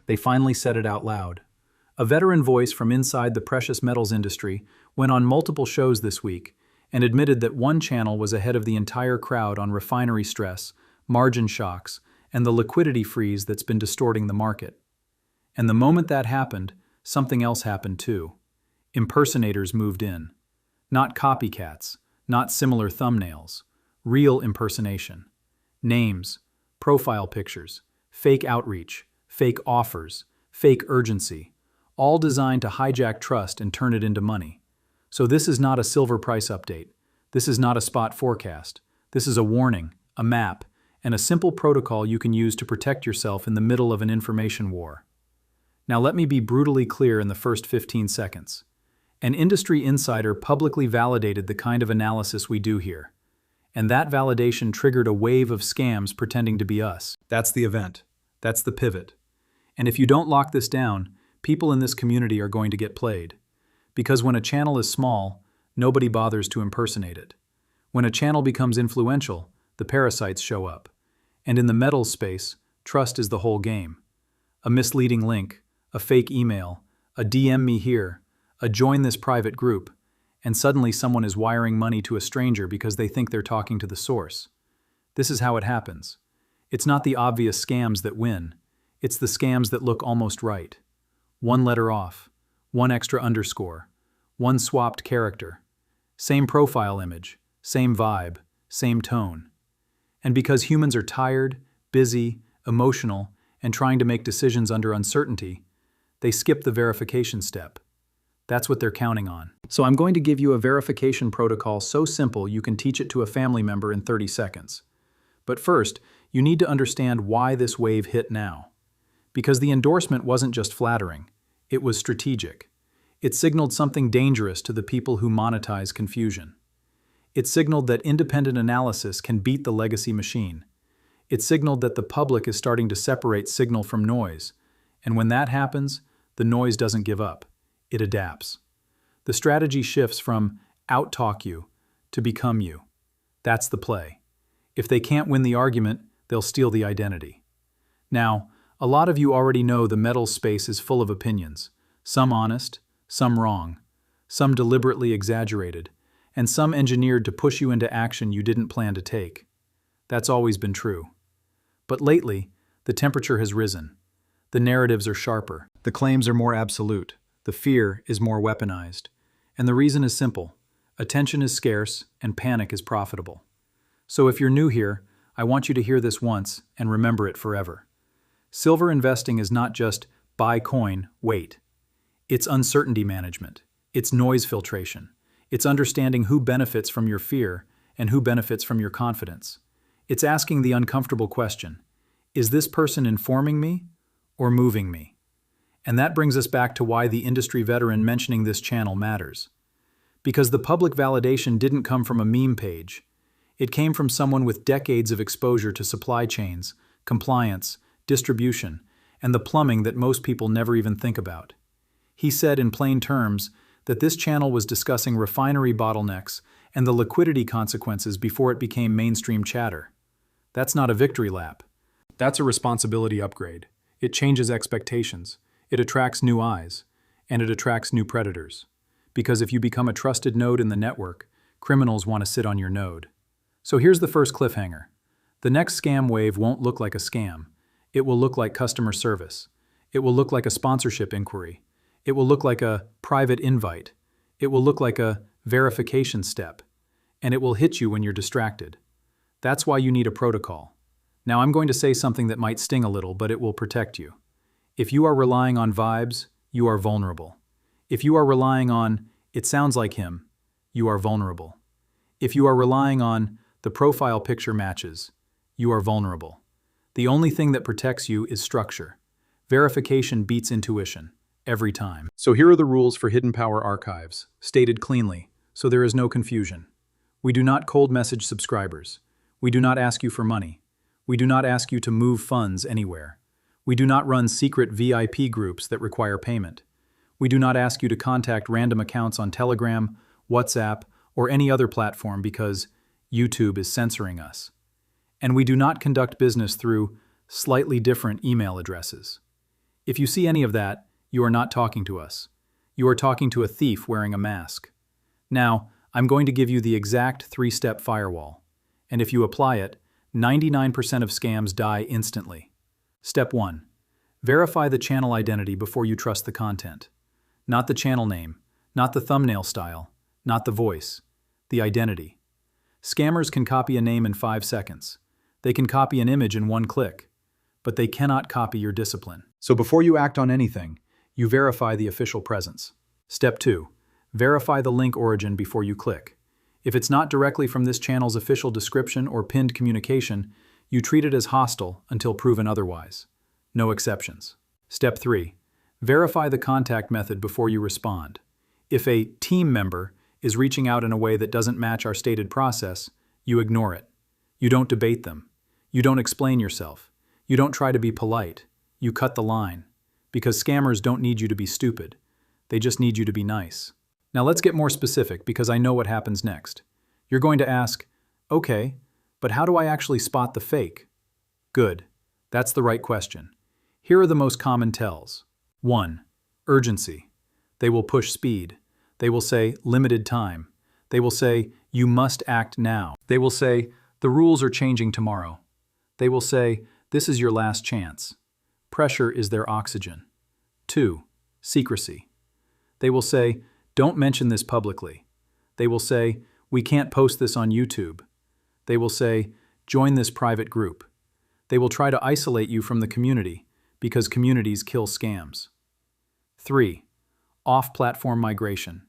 They finally said it out loud. A veteran voice from inside the precious metals industry went on multiple shows this week and admitted that one channel was ahead of the entire crowd on refinery stress, margin shocks, and the liquidity freeze that's been distorting the market. And the moment that happened, something else happened too. Impersonators moved in. Not copycats, not similar thumbnails. Real impersonation. Names, profile pictures, fake outreach, fake offers, fake urgency, all designed to hijack trust and turn it into money. So this is not a silver price update. This is not a spot forecast. This is a warning, a map, and a simple protocol you can use to protect yourself in the middle of an information war. Now let me be brutally clear in the first 15 seconds. An industry insider publicly validated the kind of analysis we do here. And that validation triggered a wave of scams pretending to be us. That's the event. That's the pivot. And if you don't lock this down, people in this community are going to get played. Because when a channel is small, nobody bothers to impersonate it. When a channel becomes influential, the parasites show up. And in the metals space, trust is the whole game. A misleading link, a fake email, a DM me here, a join this private group, and suddenly someone is wiring money to a stranger because they think they're talking to the source. This is how it happens. It's not the obvious scams that win. It's the scams that look almost right. One letter off, one extra underscore, one swapped character, same profile image, same vibe, same tone. And because humans are tired, busy, emotional, and trying to make decisions under uncertainty, they skip the verification step. That's what they're counting on. So I'm going to give you a verification protocol so simple you can teach it to a family member in 30 seconds. But first, you need to understand why this wave hit now. Because the endorsement wasn't just flattering, it was strategic. It signaled something dangerous to the people who monetize confusion. It signaled that independent analysis can beat the legacy machine. It signaled that the public is starting to separate signal from noise. And when that happens, the noise doesn't give up. It adapts. The strategy shifts from out-talk you to become you. That's the play. If they can't win the argument, they'll steal the identity. Now, a lot of you already know the metals space is full of opinions, some honest, some wrong, some deliberately exaggerated, and some engineered to push you into action you didn't plan to take. That's always been true. But lately, the temperature has risen. The narratives are sharper. The claims are more absolute. The fear is more weaponized. And the reason is simple. Attention is scarce and panic is profitable. So if you're new here, I want you to hear this once and remember it forever. Silver investing is not just buy coin, wait. It's uncertainty management. It's noise filtration. It's understanding who benefits from your fear and who benefits from your confidence. It's asking the uncomfortable question, is this person informing me or moving me? And that brings us back to why the industry veteran mentioning this channel matters. Because the public validation didn't come from a meme page. It came from someone with decades of exposure to supply chains, compliance, distribution, and the plumbing that most people never even think about. He said in plain terms that this channel was discussing refinery bottlenecks and the liquidity consequences before it became mainstream chatter. That's not a victory lap. That's a responsibility upgrade. It changes expectations. It attracts new eyes, and it attracts new predators. Because if you become a trusted node in the network, criminals want to sit on your node. So here's the first cliffhanger. The next scam wave won't look like a scam. It will look like customer service. It will look like a sponsorship inquiry. It will look like a private invite. It will look like a verification step. And it will hit you when you're distracted. That's why you need a protocol. Now I'm going to say something that might sting a little, but it will protect you. If you are relying on vibes, you are vulnerable. If you are relying on, it sounds like him, you are vulnerable. If you are relying on, the profile picture matches, you are vulnerable. The only thing that protects you is structure. Verification beats intuition, every time. So here are the rules for Hidden Power Archives, stated cleanly, so there is no confusion. We do not cold message subscribers. We do not ask you for money. We do not ask you to move funds anywhere. We do not run secret VIP groups that require payment. We do not ask you to contact random accounts on Telegram, WhatsApp, or any other platform because YouTube is censoring us. And we do not conduct business through slightly different email addresses. If you see any of that, you are not talking to us. You are talking to a thief wearing a mask. Now, I'm going to give you the exact 3-step firewall. And if you apply it, 99% of scams die instantly. Step 1. Verify the channel identity before you trust the content. Not the channel name, not the thumbnail style, not the voice, the identity. Scammers can copy a name in 5 seconds. They can copy an image in 1 click. But they cannot copy your discipline. So before you act on anything, you verify the official presence. Step 2. Verify the link origin before you click. If it's not directly from this channel's official description or pinned communication, you treat it as hostile until proven otherwise. No exceptions. Step 3. Verify the contact method before you respond. If a team member is reaching out in a way that doesn't match our stated process, you ignore it. You don't debate them. You don't explain yourself. You don't try to be polite. You cut the line. Because scammers don't need you to be stupid. They just need you to be nice. Now let's get more specific because I know what happens next. You're going to ask, okay, but how do I actually spot the fake? Good. That's the right question. Here are the most common tells. 1. Urgency. They will push speed. They will say limited time. They will say you must act now. They will say the rules are changing tomorrow. They will say this is your last chance. Pressure is their oxygen. 2. Secrecy. They will say don't mention this publicly. They will say we can't post this on YouTube. They will say join this private group. They will try to isolate you from the community because communities kill scams. 3. Off-platform migration.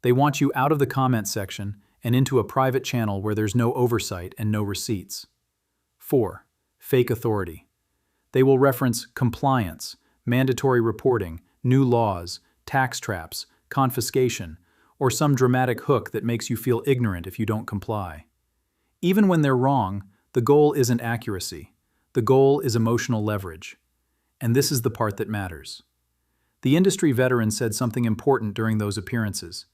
They want you out of the comment section and into a private channel where there's no oversight and no receipts. 4. Fake authority. They will reference compliance, mandatory reporting, new laws, tax traps, confiscation, or some dramatic hook that makes you feel ignorant if you don't comply. Even when they're wrong, the goal isn't accuracy. The goal is emotional leverage. And this is the part that matters. The industry veteran said something important during those appearances.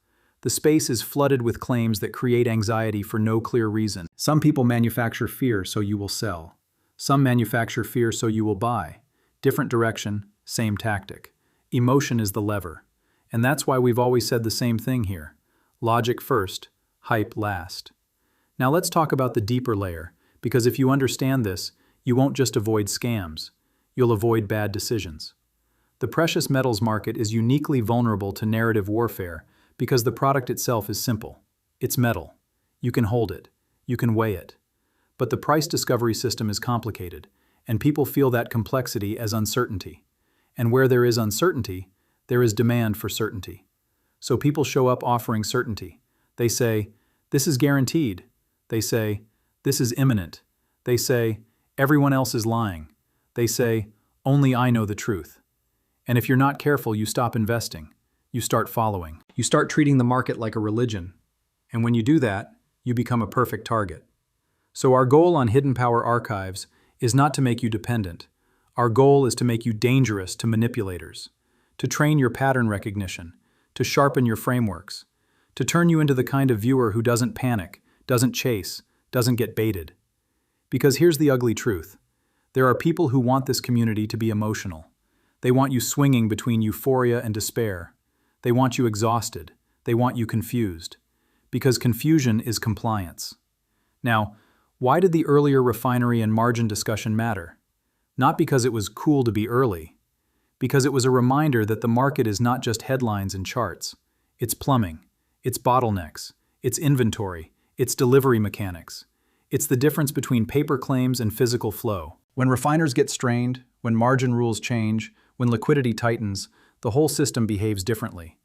The space is flooded with claims that create anxiety for no clear reason. Some people manufacture fear so you will sell. Some manufacture fear so you will buy. Different direction, same tactic. Emotion is the lever. And that's why we've always said the same thing here. Logic first, hype last. Now let's talk about the deeper layer, because if you understand this, you won't just avoid scams. You'll avoid bad decisions. The precious metals market is uniquely vulnerable to narrative warfare because the product itself is simple. It's metal. You can hold it. You can weigh it. But the price discovery system is complicated, and people feel that complexity as uncertainty. And where there is uncertainty, there is demand for certainty. So people show up offering certainty. They say, this is guaranteed. They say, this is imminent. They say, everyone else is lying. They say, only I know the truth. And if you're not careful, you stop investing. You start following. You start treating the market like a religion. And when you do that, you become a perfect target. So our goal on Hidden Power Archives is not to make you dependent. Our goal is to make you dangerous to manipulators, to train your pattern recognition, to sharpen your frameworks, to turn you into the kind of viewer who doesn't panic, doesn't chase, doesn't get baited. Because here's the ugly truth. There are people who want this community to be emotional. They want you swinging between euphoria and despair. They want you exhausted. They want you confused. Because confusion is compliance. Now, why did the earlier refinery and margin discussion matter? Not because it was cool to be early. Because it was a reminder that the market is not just headlines and charts. It's plumbing. It's bottlenecks. It's inventory. It's delivery mechanics. It's the difference between paper claims and physical flow. When refiners get strained, when margin rules change, when liquidity tightens, the whole system behaves differently.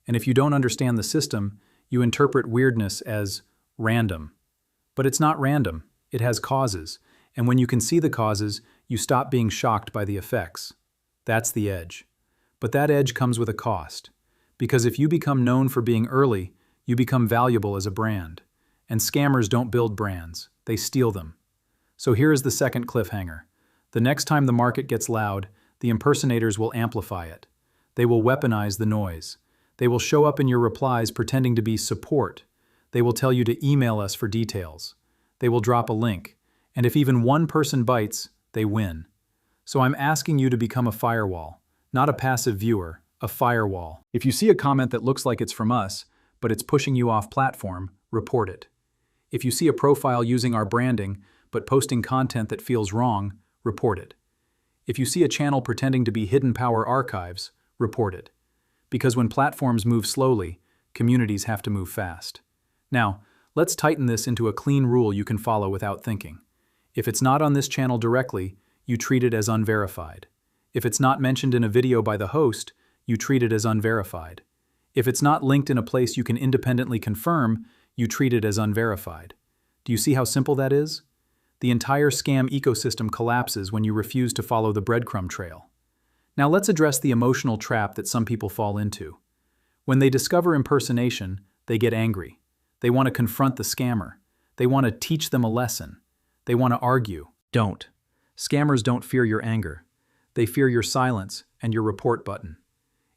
And if you don't understand the system, you interpret weirdness as random. But it's not random. It has causes. And when you can see the causes, you stop being shocked by the effects. That's the edge. But that edge comes with a cost. Because if you become known for being early, you become valuable as a brand. And scammers don't build brands. They steal them. So here is the second cliffhanger. The next time the market gets loud, the impersonators will amplify it. They will weaponize the noise. They will show up in your replies pretending to be support. They will tell you to email us for details. They will drop a link. And if even one person bites, they win. So I'm asking you to become a firewall. Not a passive viewer, a firewall. If you see a comment that looks like it's from us, but it's pushing you off platform, report it. If you see a profile using our branding, but posting content that feels wrong, report it. If you see a channel pretending to be Hidden Power Archives, report it. Because when platforms move slowly, communities have to move fast. Now, let's tighten this into a clean rule you can follow without thinking. If it's not on this channel directly, you treat it as unverified. If it's not mentioned in a video by the host, you treat it as unverified. If it's not linked in a place you can independently confirm, you treat it as unverified. Do you see how simple that is? The entire scam ecosystem collapses when you refuse to follow the breadcrumb trail. Now let's address the emotional trap that some people fall into. When they discover impersonation, they get angry. They want to confront the scammer. They want to teach them a lesson. They want to argue. Don't. Scammers don't fear your anger. They fear your silence and your report button.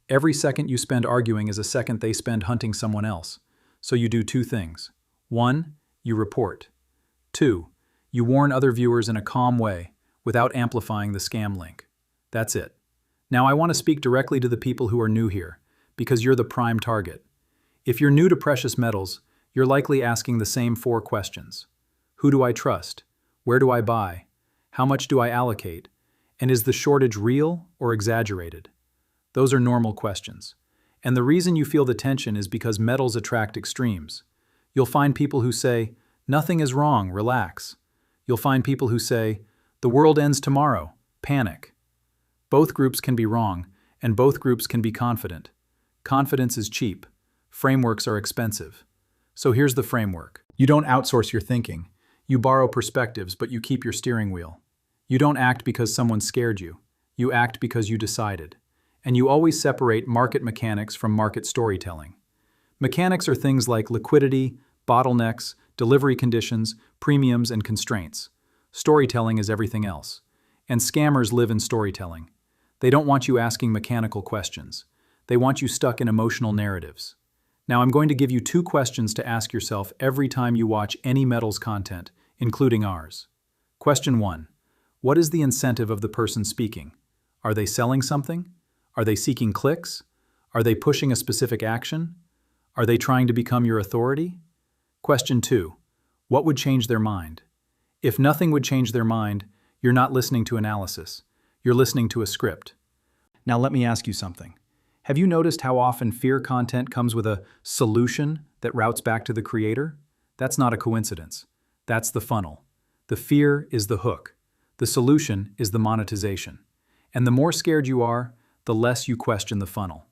Every second you spend arguing is a second they spend hunting someone else. So you do two things. 1, you report. 2, you warn other viewers in a calm way without amplifying the scam link. That's it. Now I want to speak directly to the people who are new here, because you're the prime target. If you're new to precious metals, you're likely asking the same 4 questions. Who do I trust? Where do I buy? How much do I allocate? And is the shortage real or exaggerated? Those are normal questions. And the reason you feel the tension is because metals attract extremes. You'll find people who say, nothing is wrong, relax. You'll find people who say, the world ends tomorrow, panic. Both groups can be wrong, and both groups can be confident. Confidence is cheap. Frameworks are expensive. So here's the framework. You don't outsource your thinking. You borrow perspectives, but you keep your steering wheel. You don't act because someone scared you. You act because you decided. And you always separate market mechanics from market storytelling. Mechanics are things like liquidity, bottlenecks, delivery conditions, premiums, and constraints. Storytelling is everything else. And scammers live in storytelling. They don't want you asking mechanical questions. They want you stuck in emotional narratives. Now I'm going to give you 2 questions to ask yourself every time you watch any metals content, including ours. Question 1. What is the incentive of the person speaking? Are they selling something? Are they seeking clicks? Are they pushing a specific action? Are they trying to become your authority? Question 2. What would change their mind? If nothing would change their mind, you're not listening to analysis. You're listening to a script. Now let me ask you something. Have you noticed how often fear content comes with a solution that routes back to the creator? That's not a coincidence. That's the funnel. The fear is the hook. The solution is the monetization. And the more scared you are, the less you question the funnel.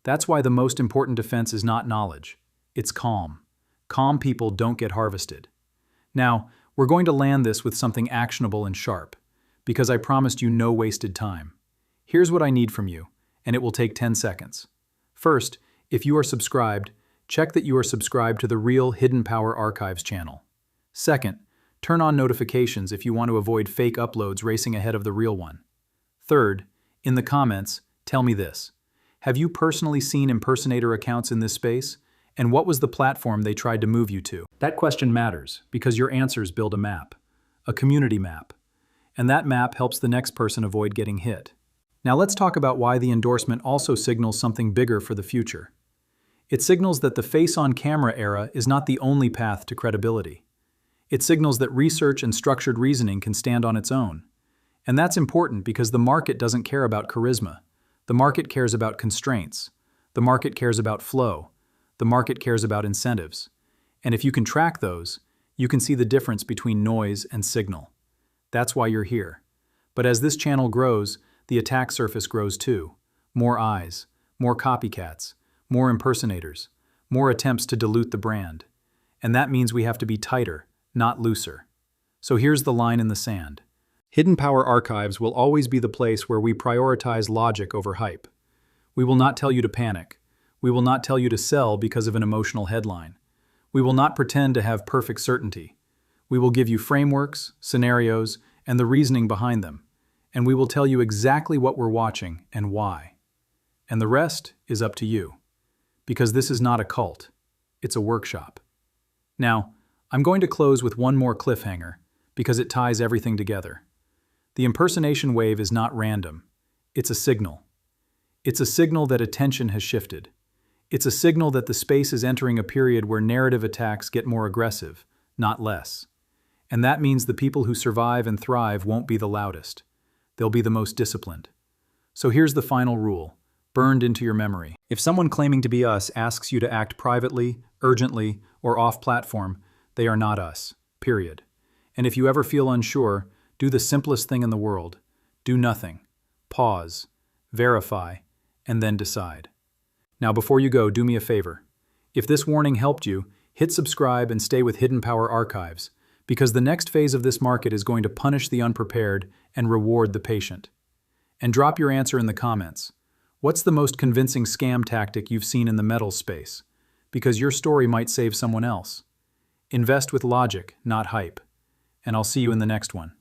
That's why the most important defense is not knowledge. It's calm. Calm people don't get harvested. Now, we're going to land this with something actionable and sharp, because I promised you no wasted time. Here's what I need from you, and it will take 10 seconds. First, if you are subscribed, check that you are subscribed to the real Hidden Power Archives channel. Second, turn on notifications if you want to avoid fake uploads racing ahead of the real one. Third, in the comments, tell me this. Have you personally seen impersonator accounts in this space? And what was the platform they tried to move you to? That question matters because your answers build a map, a community map. And that map helps the next person avoid getting hit. Now let's talk about why the endorsement also signals something bigger for the future. It signals that the face-on-camera era is not the only path to credibility. It signals that research and structured reasoning can stand on its own. And that's important because the market doesn't care about charisma. The market cares about constraints. The market cares about flow. The market cares about incentives. And if you can track those, you can see the difference between noise and signal. That's why you're here. But as this channel grows, the attack surface grows too. More eyes, more copycats, more impersonators, more attempts to dilute the brand. And that means we have to be tighter, not looser. So here's the line in the sand. Hidden Power Archives will always be the place where we prioritize logic over hype. We will not tell you to panic. We will not tell you to sell because of an emotional headline. We will not pretend to have perfect certainty. We will give you frameworks, scenarios, and the reasoning behind them. And we will tell you exactly what we're watching and why. And the rest is up to you. Because this is not a cult. It's a workshop. Now, I'm going to close with one more cliffhanger because it ties everything together. The impersonation wave is not random. It's a signal. It's a signal that attention has shifted. It's a signal that the space is entering a period where narrative attacks get more aggressive, not less. And that means the people who survive and thrive won't be the loudest. They'll be the most disciplined. So here's the final rule, burned into your memory. If someone claiming to be us asks you to act privately, urgently, or off-platform, they are not us, period. And if you ever feel unsure, do the simplest thing in the world. Do nothing. Pause, verify, and then decide. Now before you go, do me a favor. If this warning helped you, hit subscribe and stay with Hidden Power Archives, because the next phase of this market is going to punish the unprepared and reward the patient. And drop your answer in the comments. What's the most convincing scam tactic you've seen in the metals space? Because your story might save someone else. Invest with logic, not hype. And I'll see you in the next one.